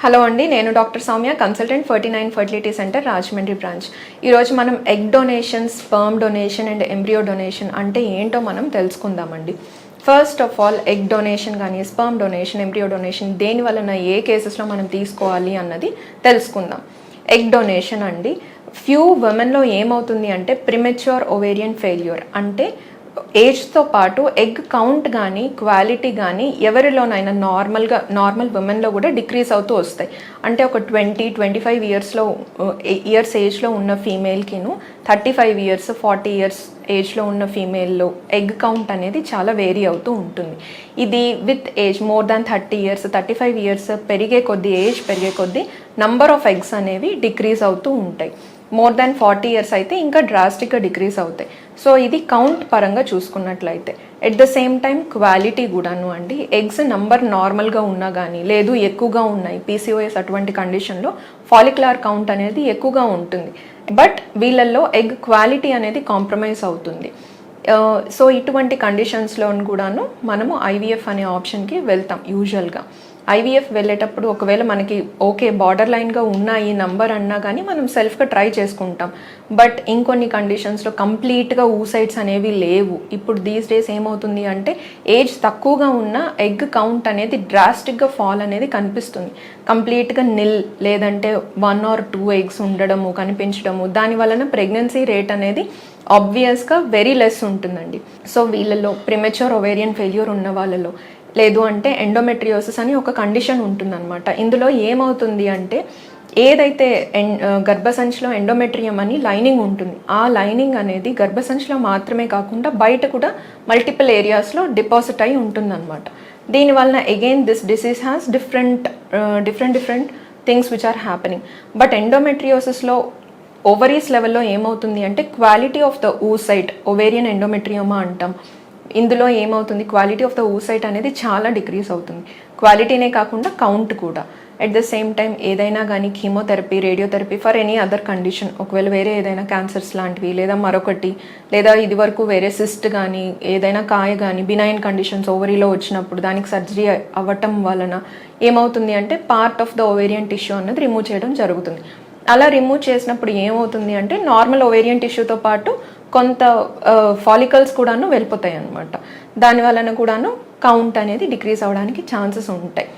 Hello అండి, నేను doctor Soumya, consultant 49 fertility centre, Rajahmundry branch. ఈరోజు మనం egg donation, sperm donation and embryo donation అంటే ఏంటో మనం తెలుసుకుందామండి. First of all, egg donation కానీ స్పర్మ్ డొనేషన్, ఎంబ్రియో డొనేషన్ దేని వలన ఏ కేసెస్లో మనం తీసుకోవాలి అన్నది తెలుసుకుందాం. ఎగ్ డొనేషన్ అండి, ఫ్యూ ఉమెన్లో ఏమవుతుంది అంటే ప్రిమెచ్యూర్ ఓవేరియన్ ఫెయిల్యూర్, అంటే ఏజ్తో పాటు ఎగ్ కౌంట్ కానీ క్వాలిటీ కానీ ఎవరిలోనైనా నార్మల్ ఉమెన్లో కూడా డిక్రీజ్ అవుతూ వస్తాయి. అంటే ఒక 20-25 ఇయర్స్ ఏజ్లో ఉన్న ఫీమేల్కిను 35 ఇయర్స్ 40 ఇయర్స్ ఏజ్లో ఉన్న ఫీమేల్లో ఎగ్ కౌంట్ అనేది చాలా వేరీ అవుతూ ఉంటుంది. ఇది with age more than 30 years 35 years పెరిగే కొద్దీ నంబర్ ఆఫ్ ఎగ్స్ అనేవి డిక్రీజ్ అవుతూ ఉంటాయి. మోర్ దాన్ 40 ఇయర్స్ అయితే ఇంకా డ్రాస్టిక్గా డిక్రీజ్ అవుతాయి. సో ఇది కౌంట్ పరంగా చూసుకున్నట్లయితే. At the same time quality కూడాను అండి, ఎగ్స్ నంబర్ నార్మల్గా ఉన్నా కానీ లేదు ఎక్కువగా ఉన్నాయి, పీసీఓఎస్ అటువంటి కండిషన్లో ఫాలిక్యులర్ కౌంట్ అనేది ఎక్కువగా ఉంటుంది, బట్ వీళ్ళల్లో ఎగ్ క్వాలిటీ అనేది కాంప్రమైజ్ అవుతుంది. సో ఇటువంటి కండిషన్స్లో కూడాను మనము ఐవీఎఫ్ అనే ఆప్షన్కి వెళ్తాం. యూజువల్గా ఐవీఎఫ్ వెళ్ళేటప్పుడు ఒకవేళ మనకి ఓకే బార్డర్ లైన్గా ఉన్నాయి నంబర్ అన్నా కానీ మనం సెల్ఫ్గా ట్రై చేసుకుంటాం. బట్ ఇంకొన్ని కండిషన్స్లో కంప్లీట్గా ఊసైడ్స్ అనేవి లేవు. ఇప్పుడు దీస్ డేస్ ఏమవుతుంది అంటే ఏజ్ తక్కువగా ఉన్న ఎగ్ కౌంట్ అనేది డ్రాస్టిక్గా ఫాల్ అనేది కనిపిస్తుంది. కంప్లీట్గా నిల్ లేదంటే 1 or 2 ఎగ్స్ ఉండడము కనిపించడము, దాని వలన ప్రెగ్నెన్సీ రేట్ అనేది ఆబ్వియస్గా వెరీ లెస్ ఉంటుందండి. సో వీళ్ళలో ప్రిమెచ్యూర్ ఓవేరియన్ ఫెయిల్యూర్ ఉన్న వాళ్ళలో, లేదు అంటే ఎండోమెట్రియోసిస్ అని ఒక కండిషన్ ఉంటుందన్నమాట. ఇందులో ఏమవుతుంది అంటే ఏదైతే గర్భసంచిలో ఎండోమెట్రియం అని లైనింగ్ ఉంటుంది, ఆ లైనింగ్ అనేది గర్భసంచిలో మాత్రమే కాకుండా బయట కూడా మల్టిపుల్ ఏరియాస్లో డిపాజిట్ అయి ఉంటుందన్నమాట. దీనివలన again this disease has different things which are happening. But ఎండోమెట్రియోసిస్లో ఓవరీస్ లెవెల్లో ఏమవుతుంది అంటే quality of the oocyte, ovarian endometrioma అంటాం. ఇందులో ఏమవుతుంది, క్వాలిటీ ఆఫ్ ద ఊసైట్ అనేది చాలా డిక్రీజ్ అవుతుంది. క్వాలిటీనే కాకుండా కౌంట్ కూడా. అట్ ద సేమ్ టైం ఏదైనా కానీ chemotherapy, radiotherapy for any other condition, ఒకవేళ వేరే ఏదైనా క్యాన్సర్స్ లాంటివి లేదా మరొకటి, లేదా ఇది వరకు వేరే సిస్ట్ కానీ ఏదైనా కాయ కానీ బినైన్ కండిషన్స్ ఓవరీలో వచ్చినప్పుడు దానికి సర్జరీ అవ్వటం వలన ఏమవుతుంది అంటే part of the ovarian tissue అన్నది రిమూవ్ చేయడం జరుగుతుంది. అలా రిమూవ్ చేసినప్పుడు ఏమవుతుంది అంటే నార్మల్ ఓవేరియన్ టిష్యూతో పాటు కొంత ఫాలికల్స్ కూడాను వెళ్ళిపోతాయి అన్నమాట. దాని వలన కూడాను కౌంట్ అనేది డిక్రీజ్ అవ్వడానికి ఛాన్సెస్ ఉంటాయి.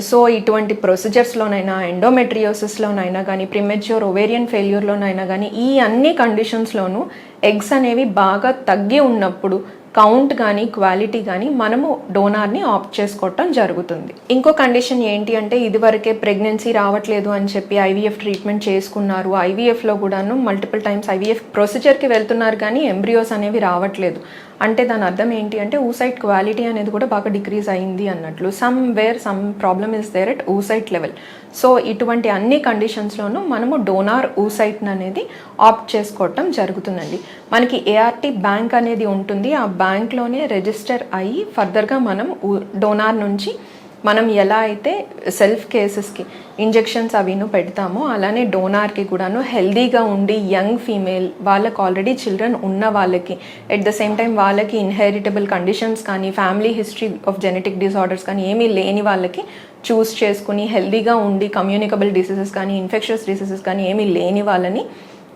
సో ఇటువంటి ప్రొసీజర్స్లోనైనా, ఎండోమెట్రియోసిస్లోనైనా కానీ, ప్రిమెచ్యూర్ ఓవేరియన్ ఫెయిల్యూర్లోనైనా కానీ, ఈ అన్ని కండిషన్స్లోనూ ఎగ్స్ అనేవి బాగా తగ్గి ఉన్నప్పుడు కౌంట్ కానీ క్వాలిటీ కానీ మనము డోనార్ని ఆప్ట్ చేసుకోవటం జరుగుతుంది. ఇంకో కండిషన్ ఏంటి అంటే ఇదివరకే ప్రెగ్నెన్సీ రావట్లేదు అని చెప్పి ఐవీఎఫ్ ట్రీట్మెంట్ చేసుకున్నారు, ఐవీఎఫ్లో కూడాను మల్టిపుల్ టైమ్స్ ఐవీఎఫ్ ప్రొసీజర్కి వెళ్తున్నారు కానీ ఎంబ్రియోస్ అనేవి రావట్లేదు. అంటే దాని అర్థం ఏంటి అంటే ఊసైట్ క్వాలిటీ అనేది కూడా బాగా డిక్రీజ్ అయింది అన్నట్లు. Some problem is there at oocyte level. So ఇటువంటి అన్ని కండిషన్స్లోనూ మనము డోనార్ ఊసైట్ అనేది ఆప్ట్ చేసుకోవటం జరుగుతుందండి. మనకి ఏఆర్టీ బ్యాంక్ అనేది ఉంటుంది, ఆ బ్యాంక్లోనే రిజిస్టర్ అయ్యి ఫర్దర్గా మనం డోనార్ నుంచి మనం ఎలా అయితే సెల్ఫ్ కేసెస్కి ఇంజెక్షన్స్ అవిను పెడతామో అలానే డోనార్కి కూడాను హెల్దీగా ఉండి యంగ్ ఫీమేల్ వాళ్ళకి ఆల్రెడీ చిల్డ్రన్ ఉన్న వాళ్ళకి, ఎట్ ద సేమ్ టైం వాళ్ళకి ఇన్హెరిటబుల్ కండిషన్స్ కానీ family history of genetic disorders కానీ ఏమీ లేని వాళ్ళకి చూస్ చేసుకుని హెల్దీగా ఉండి కమ్యూనికబుల్ డిసీజెస్ కానీ ఇన్ఫెక్షస్ డిసీజెస్ కానీ ఏమీ లేని వాళ్ళని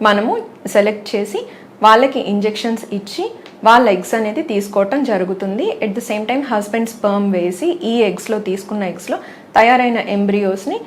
మనము సెలెక్ట్ చేసి వాళ్ళకి ఇంజెక్షన్స్ ఇచ్చి వాళ్ళ ఎగ్స్ అనేది తీసుకోవటం జరుగుతుంది. At the same time husband sperm వేసి ఈ ఎగ్స్లో తీసుకున్న ఎగ్స్లో తయారైన ఎంబ్రియోస్ని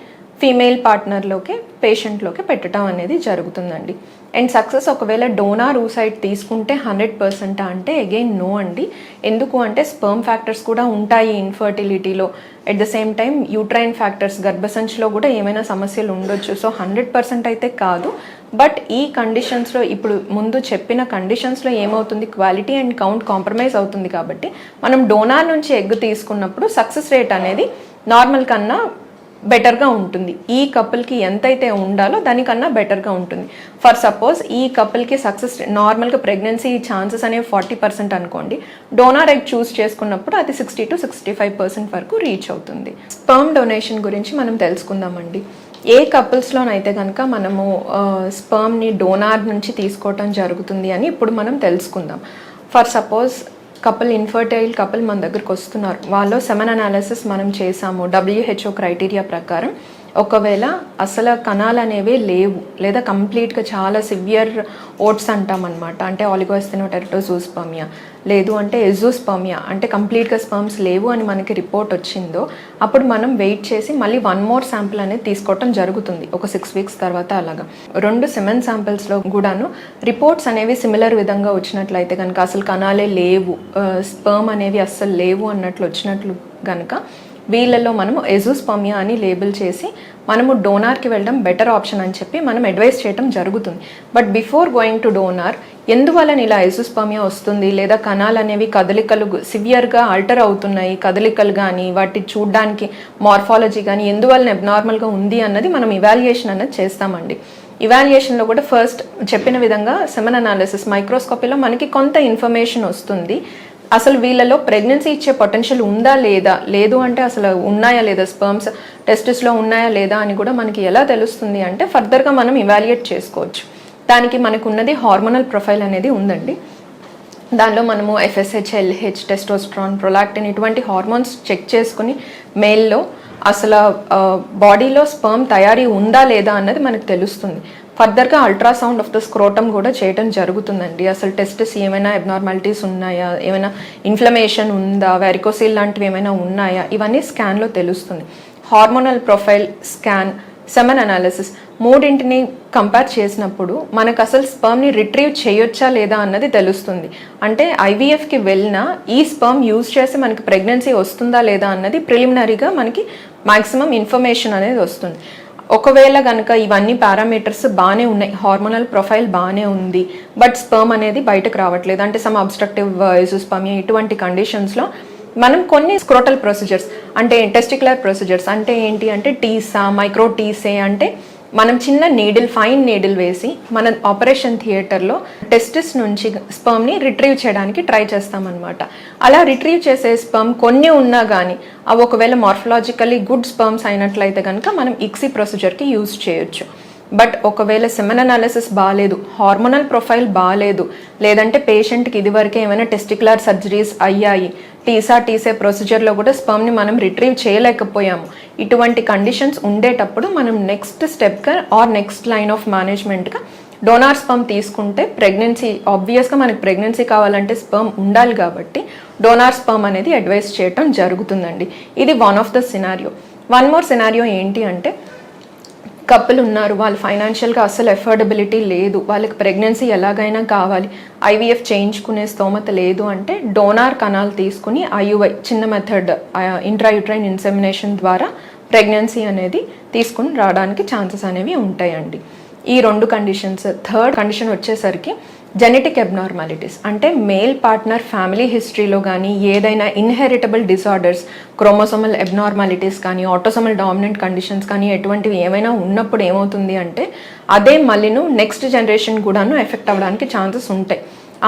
ఫీమేల్ పార్ట్నర్లోకి పేషెంట్లోకి పెట్టడం అనేది జరుగుతుందండి. అండ్ సక్సెస్ ఒకవేళ డోనార్ ఊసైట్ తీసుకుంటే 100% అంటే అగైన్ నో అండి. ఎందుకు అంటే స్పర్మ్ ఫ్యాక్టర్స్ కూడా ఉంటాయి ఇన్ఫర్టిలిటీలో. At the same time uterine factors, గర్భసంచిలో కూడా ఏమైనా సమస్యలు ఉండొచ్చు. సో 100% అయితే కాదు. బట్ ఈ కండిషన్స్లో ఇప్పుడు ముందు చెప్పిన కండిషన్స్లో ఏమవుతుంది, క్వాలిటీ అండ్ కౌంట్ కాంప్రమైజ్ అవుతుంది కాబట్టి మనం డోనార్ నుంచి ఎగ్ తీసుకున్నప్పుడు సక్సెస్ రేట్ అనేది నార్మల్ కన్నా బెటర్గా ఉంటుంది. ఈ కపుల్కి ఎంతైతే ఉండాలో దానికన్నా బెటర్గా ఉంటుంది. ఫర్ సపోజ్ ఈ కపుల్కి సక్సెస్ నార్మల్గా ప్రెగ్నెన్సీ ఛాన్సెస్ అనేవి 40% అనుకోండి, డోనార్ ఎగ్ చూస్ చేసుకున్నప్పుడు అది 60 to 65% వరకు రీచ్ అవుతుంది. స్పర్మ్ డొనేషన్ గురించి మనం తెలుసుకుందామండి. ఏ కపుల్స్లోనైతే కనుక మనము స్పర్మ్ని డోనార్ నుంచి తీసుకోవటం జరుగుతుంది అని ఇప్పుడు మనం తెలుసుకుందాం. For suppose couple infertile couple మన దగ్గరకు వస్తున్నారు, వాళ్ళు సెమెన్ అనాలిసిస్ మనం చేసాము WHO క్రైటీరియా ప్రకారం ఒకవేళ అసలు కణాలు అనేవి లేవు లేదా కంప్లీట్గా చాలా సివియర్ ఓట్స్ అంటాం అనమాట, అంటే ఆలిగోఎస్థెనోటెరిటోజూస్పర్మియా, లేదు అంటే ఎజూస్పర్మియా, అంటే కంప్లీట్గా స్పర్మ్స్ లేవు అని మనకి రిపోర్ట్ వచ్చిందో అప్పుడు మనం వెయిట్ చేసి మళ్ళీ 1 more శాంపిల్ అనేది తీసుకోవటం జరుగుతుంది ఒక 6 weeks తర్వాత. అలాగా 2 సెమెన్ శాంపిల్స్లో కూడాను రిపోర్ట్స్ అనేవి సిమిలర్ విధంగా వచ్చినట్లయితే కనుక, అసలు కణాలే లేవు, స్పర్మ్ అనేవి అస్సలు లేవు అన్నట్లు వచ్చినట్లు కనుక వీళ్ళల్లో మనము ఎజూస్పర్మియా అని లేబుల్ చేసి మనము డోనార్కి వెళ్ళడం బెటర్ ఆప్షన్ అని చెప్పి మనం అడ్వైస్ చేయడం జరుగుతుంది. But before going to donor ఎందువలన ఇలా ఎజూస్పర్మియా వస్తుంది, లేదా కణాలు అనేవి కదలికలు సివియర్గా ఆల్టర్ అవుతున్నాయి, కదలికలు కానీ వాటి చూడడానికి మార్ఫాలజీ కానీ ఎందువలన అబ్నార్మల్గా ఉంది అన్నది మనం ఇవాల్యుయేషన్ అన్నది చేస్తామండి. ఇవాల్యుయేషన్లో కూడా ఫస్ట్ చెప్పిన విధంగా సెమెన్ అనాలిసిస్ మైక్రోస్కోపీలో మనకి కొంత ఇన్ఫర్మేషన్ వస్తుంది. అసలు వీళ్ళలో ప్రెగ్నెన్సీ ఇచ్చే పొటెన్షియల్ ఉందా లేదా, లేదు అంటే అసలు ఉన్నాయా లేదా, స్పర్మ్స్ టెస్టిస్లో ఉన్నాయా లేదా అని కూడా మనకి ఎలా తెలుస్తుంది అంటే ఫర్దర్గా మనం ఇవాల్యుయేట్ చేసుకోవచ్చు. దానికి మనకు ఉన్నది హార్మోనల్ ప్రొఫైల్ అనేది ఉందండి. దానిలో మనము FSH, LH, టెస్టోస్ట్రాన్, ప్రొలాక్టిన్ ఇటువంటి హార్మోన్స్ చెక్ చేసుకుని మేల్లో అసలు బాడీలో స్పర్మ్ తయారీ ఉందా లేదా అన్నది మనకు తెలుస్తుంది. ఫర్దర్గా అల్ట్రాసౌండ్ ఆఫ్ ద స్క్రోటమ్ కూడా చేయడం జరుగుతుందండి. అసలు టెస్టిస్ ఏమైనా అబ్నార్మాలిటీస్ ఉన్నాయా, ఏమైనా ఇన్ఫ్లమేషన్ ఉందా, వెరికోసిల్ లాంటివి ఏమైనా ఉన్నాయా, ఇవన్నీ స్కాన్లో తెలుస్తుంది. Hormonal profile, scan, semen analysis మూడింటిని కంపేర్ చేసినప్పుడు మనకు అసలు స్పర్మ్ని రిట్రీవ్ చేయొచ్చా లేదా అన్నది తెలుస్తుంది. అంటే IVFకి వెళ్ళినా ఈ స్పర్మ్ యూజ్ చేసి మనకి ప్రెగ్నెన్సీ వస్తుందా లేదా అన్నది ప్రిలిమినరీగా మనకి మ్యాక్సిమం ఇన్ఫర్మేషన్ అనేది వస్తుంది. ఒకవేళ కనుక ఇవన్నీ పారామీటర్స్ బాగానే ఉన్నాయి, హార్మోనల్ ప్రొఫైల్ బాగానే ఉంది, బట్ స్పర్మ్ అనేది బయటకు రావట్లేదు, అంటే సమ్ అబ్స్ట్రక్టివ్ ఎజూస్పర్మియా, ఇటువంటి కండిషన్స్లో మనం కొన్ని స్క్రోటల్ ప్రొసీజర్స్ అంటే టెస్టిక్యులర్ ప్రొసీజర్స్ అంటే ఏంటి అంటే టీసా, మైక్రో టీసే, అంటే మనం చిన్న నీడిల్, ఫైన్ నీడిల్ వేసి మన ఆపరేషన్ థియేటర్లో టెస్టిస్ నుంచి స్పర్మ్ని రిట్రీవ్ చేయడానికి ట్రై చేస్తామన్నమాట. అలా రిట్రీవ్ చేసే స్పర్మ్ కొన్ని ఉన్నా కానీ అవి ఒకవేళ మార్ఫలాజికల్లీ గుడ్ స్పర్మ్స్ అయినట్లయితే కనుక మనం ఇక్సీ ప్రొసీజర్కి యూజ్ చేయొచ్చు. బట్ ఒకవేళ సెమెన్ అనాలిసిస్ బాగాలేదు, హార్మోనల్ ప్రొఫైల్ బాగాలేదు, లేదంటే పేషెంట్కి ఇదివరకే ఏమైనా టెస్టిక్యులర్ సర్జరీస్ అయ్యాయి, టీసే ప్రొసీజర్లో కూడా స్పర్మ్ని మనం రిట్రీవ్ చేయలేకపోయాము, ఇటువంటి కండిషన్స్ ఉండేటప్పుడు మనం నెక్స్ట్ స్టెప్గా ఆర్ నెక్స్ట్ లైన్ ఆఫ్ మేనేజ్మెంట్గా డోనార్ స్పర్మ్ తీసుకుంటే ప్రెగ్నెన్సీ, ఆబ్వియస్గా మనకి ప్రెగ్నెన్సీ కావాలంటే స్పర్మ్ ఉండాలి కాబట్టి డోనార్ స్పర్మ్ అనేది అడ్వైస్ చేయటం జరుగుతుందండి. ఇది one of the scenario. 1 more scenario ఏంటి అంటే కపుల్ ఉన్నారు, వాళ్ళు ఫైనాన్షియల్గా అస్సలు ఎఫోర్డబిలిటీ లేదు, వాళ్ళకి ప్రెగ్నెన్సీ ఎలాగైనా కావాలి, IVF చేయించుకునే స్తోమత లేదు అంటే డోనార్ కణాలు తీసుకుని IUI చిన్న మెథడ్ ఇంట్రాయూట్రైన్ ఇన్సెమినేషన్ ద్వారా ప్రెగ్నెన్సీ అనేది తీసుకుని రావడానికి ఛాన్సెస్ అనేవి ఉంటాయండి. ఈ 2 కండిషన్స్. థర్డ్ కండిషన్ వచ్చేసరికి జెనెటిక్ అబ్నార్మాలిటీస్, అంటే మేల్ పార్ట్నర్ ఫ్యామిలీ హిస్టరీలో కానీ ఏదైనా ఇన్హెరిటబుల్ డిసార్డర్స్, క్రోమోసోమల్ అబ్నార్మాలిటీస్ కానీ ఆటోసోమల్ డామినెంట్ కండిషన్స్ కానీ ఎటువంటివి ఏమైనా ఉన్నప్పుడు ఏమవుతుంది అంటే అదే మళ్ళీను నెక్స్ట్ జనరేషన్ కూడాను ఎఫెక్ట్ అవ్వడానికి ఛాన్సెస్ ఉంటాయి.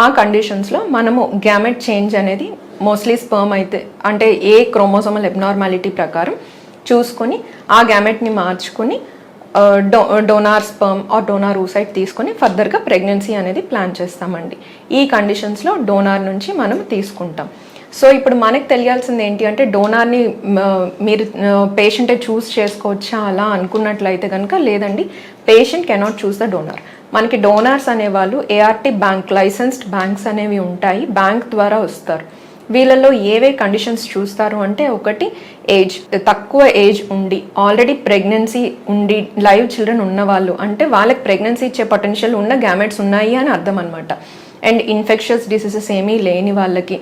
ఆ కండిషన్స్లో మనము గ్యామెట్ చేంజ్ అనేది మోస్ట్లీ స్పర్మ్ అయితే అంటే ఏ క్రోమోసోమల్ అబ్నార్మాలిటీ ప్రకారం చూసుకొని ఆ గ్యామెట్ని మార్చుకొని donor sperm or donor oocyte తీసుకొని ఫర్దర్గా ప్రెగ్నెన్సీ అనేది ప్లాన్ చేస్తామండి. ఈ కండిషన్స్లో డోనార్ నుంచి మనం తీసుకుంటాం. సో ఇప్పుడు మనకు తెలియాల్సింది ఏంటి అంటే డోనార్ని మీరు పేషెంటే చూస్ చేసుకోవచ్చా అలా అనుకున్నట్లయితే కనుక లేదండి, patient cannot choose the donor. మనకి డోనార్స్ అనేవాళ్ళు ART బ్యాంక్ లైసెన్స్డ్ బ్యాంక్స్ అనేవి ఉంటాయి, బ్యాంక్ ద్వారా వస్తారు. వీళ్ళల్లో ఏవే కండిషన్స్ చూస్తారు అంటే ఒకటి ఏజ్, తక్కువ ఏజ్ ఉండి ఆల్రెడీ ప్రెగ్నెన్సీ ఉండి లైవ్ చిల్డ్రన్ ఉన్నవాళ్ళు, అంటే వాళ్ళకి ప్రెగ్నెన్సీ ఇచ్చే పొటెన్షియల్ ఉన్న గ్యామెట్స్ ఉన్నాయి అని అర్థం అనమాట. అండ్ ఇన్ఫెక్షన్స్ డిసీజెస్ ఏమీ లేని వాళ్ళకి,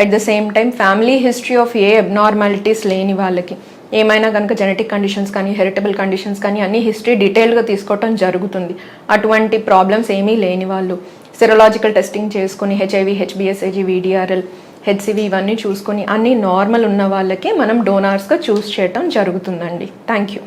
at the same time family history of A abnormalities లేని వాళ్ళకి, ఏమైనా కనుక జెనెటిక్ కండిషన్స్ కానీ హెరిటబుల్ కండిషన్స్ కానీ అన్ని హిస్టరీ డీటెయిల్గా తీసుకోవటం జరుగుతుంది. అటువంటి ప్రాబ్లమ్స్ ఏమీ లేని వాళ్ళు సెరలాజికల్ టెస్టింగ్ చేసుకుని HIV, HBsAg, VDRL, HCV ఇవన్నీ చూసుకొని అన్నీ నార్మల్ ఉన్న వాళ్ళకే మనం డోనార్స్గా చూస్ చేయటం జరుగుతుందండి. Thank you.